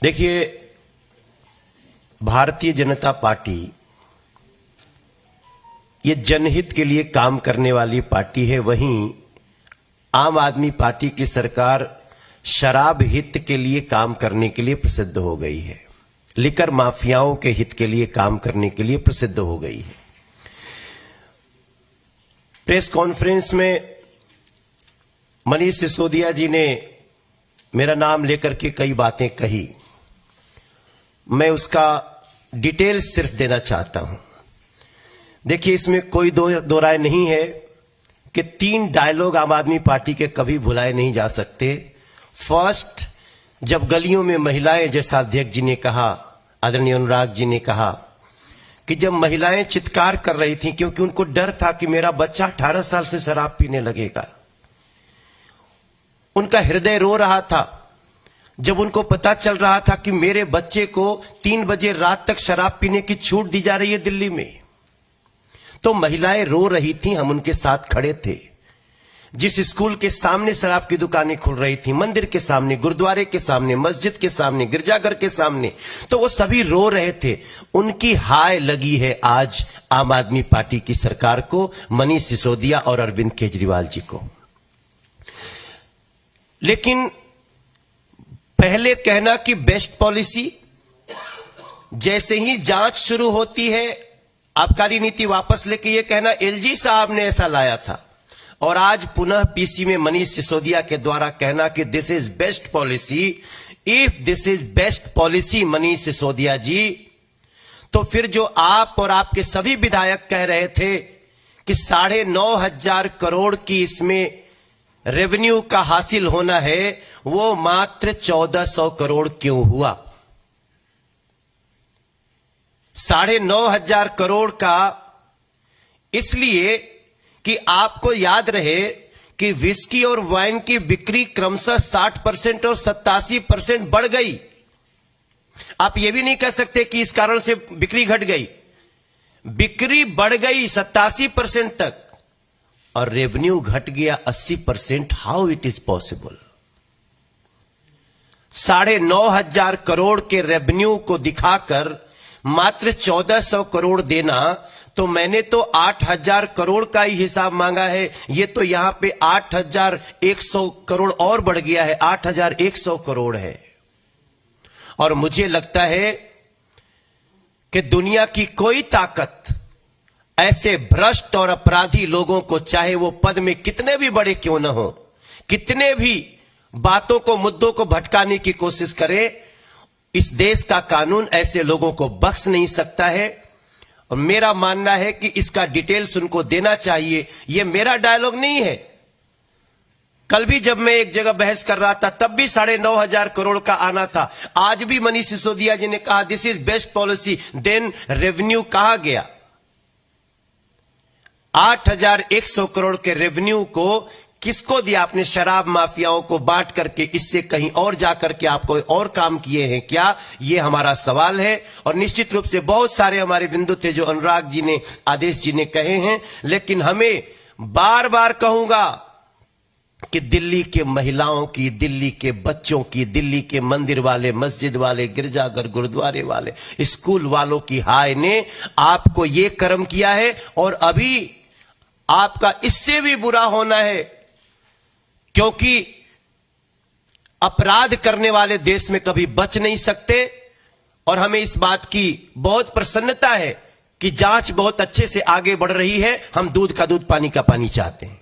देखिए, भारतीय जनता पार्टी ये जनहित के लिए काम करने वाली पार्टी है। वहीं आम आदमी पार्टी की सरकार शराब हित के लिए काम करने के लिए प्रसिद्ध हो गई है, लिकर माफियाओं के हित के लिए काम करने के लिए प्रसिद्ध हो गई है। प्रेस कॉन्फ्रेंस में मनीष सिसोदिया जी ने मेरा नाम लेकर के कई बातें कही। मैं उसका डिटेल सिर्फ देना चाहता हूं। देखिए, इसमें कोई दो राय नहीं है कि 3 डायलॉग आम आदमी पार्टी के कभी भुलाए नहीं जा सकते। फर्स्ट, जब गलियों में महिलाएं, जैसा अध्यक्ष जी ने कहा, आदरणीय अनुराग जी ने कहा कि जब महिलाएं चित्कार कर रही थी क्योंकि उनको डर था कि मेरा बच्चा 18 साल से शराब पीने लगेगा, उनका हृदय रो रहा था जब उनको पता चल रहा था कि मेरे बच्चे को 3 बजे रात तक शराब पीने की छूट दी जा रही है दिल्ली में, तो महिलाएं रो रही थी, हम उनके साथ खड़े थे। जिस स्कूल के सामने शराब की दुकानें खुल रही थी, मंदिर के सामने, गुरुद्वारे के सामने, मस्जिद के सामने, गिरजाघर के सामने, तो वो सभी रो रहे थे। उनकी हाय लगी है आज आम आदमी पार्टी की सरकार को, मनीष सिसोदिया और अरविंद केजरीवाल जी को। लेकिन पहले कहना कि बेस्ट पॉलिसी, जैसे ही जांच शुरू होती है आबकारी नीति वापस लेके ये कहना एलजी साहब ने ऐसा लाया था, और आज पुनः पीसी में मनीष सिसोदिया के द्वारा कहना कि this is best policy. If this is best policy Manish Sisodia ji, तो फिर जो आप और आपके सभी विधायक कह रहे थे कि 9,500 करोड़ की इसमें रेवेन्यू का हासिल होना है, वो मात्र 1400 करोड़ क्यों हुआ? 9,500 करोड़ का इसलिए कि आपको याद रहे कि विस्की और वाइन की बिक्री क्रमशः 60% और 87% बढ़ गई। आप यह भी नहीं कह सकते कि इस कारण से बिक्री घट गई। बिक्री बढ़ गई 87% तक और रेवेन्यू घट गया 80%। How it is possible? 9,500 crore के रेवेन्यू को दिखाकर मात्र 1400 करोड़ देना, तो मैंने तो 8,000 करोड़ का ही हिसाब मांगा है। ये तो यहां पे 8,100 करोड़ और बढ़ गया है, 8,100 करोड़ है। और मुझे लगता है कि दुनिया की कोई ताकत ऐसे भ्रष्ट और अपराधी लोगों को, चाहे वो पद में कितने भी बड़े क्यों न हो, कितने भी बातों को, मुद्दों को भटकाने की कोशिश करे, इस देश का कानून ऐसे लोगों को बख्श नहीं सकता है। और मेरा मानना है कि इसका डिटेल्स उनको देना चाहिए। यह मेरा डायलॉग नहीं है। कल भी जब मैं एक जगह बहस कर रहा था तब भी 9,500 करोड़ का आना था। आज भी मनीष सिसोदिया जी ने कहा this is best policy, then revenue कहां गया? 8,100 करोड़ के रेवेन्यू को किसको दिया आपने? शराब माफियाओं को बांट करके, इससे कहीं और जाकर के आप कोई और काम किए हैं क्या? ये हमारा सवाल है। और निश्चित रूप से बहुत सारे हमारे बिंदु थे जो अनुराग जी ने, आदेश जी ने कहे हैं, लेकिन हमें बार बार कहूंगा कि दिल्ली के महिलाओं की, दिल्ली के बच्चों की, दिल्ली के मंदिर वाले, मस्जिद वाले, गिरजाघर, गुरुद्वारे वाले, स्कूल वालों की हाय ने आपको ये कर्म किया है। और अभी आपका इससे भी बुरा होना है, क्योंकि अपराध करने वाले देश में कभी बच नहीं सकते। और हमें इस बात की बहुत प्रसन्नता है कि जांच बहुत अच्छे से आगे बढ़ रही है। हम दूध का दूध, पानी का पानी चाहते हैं।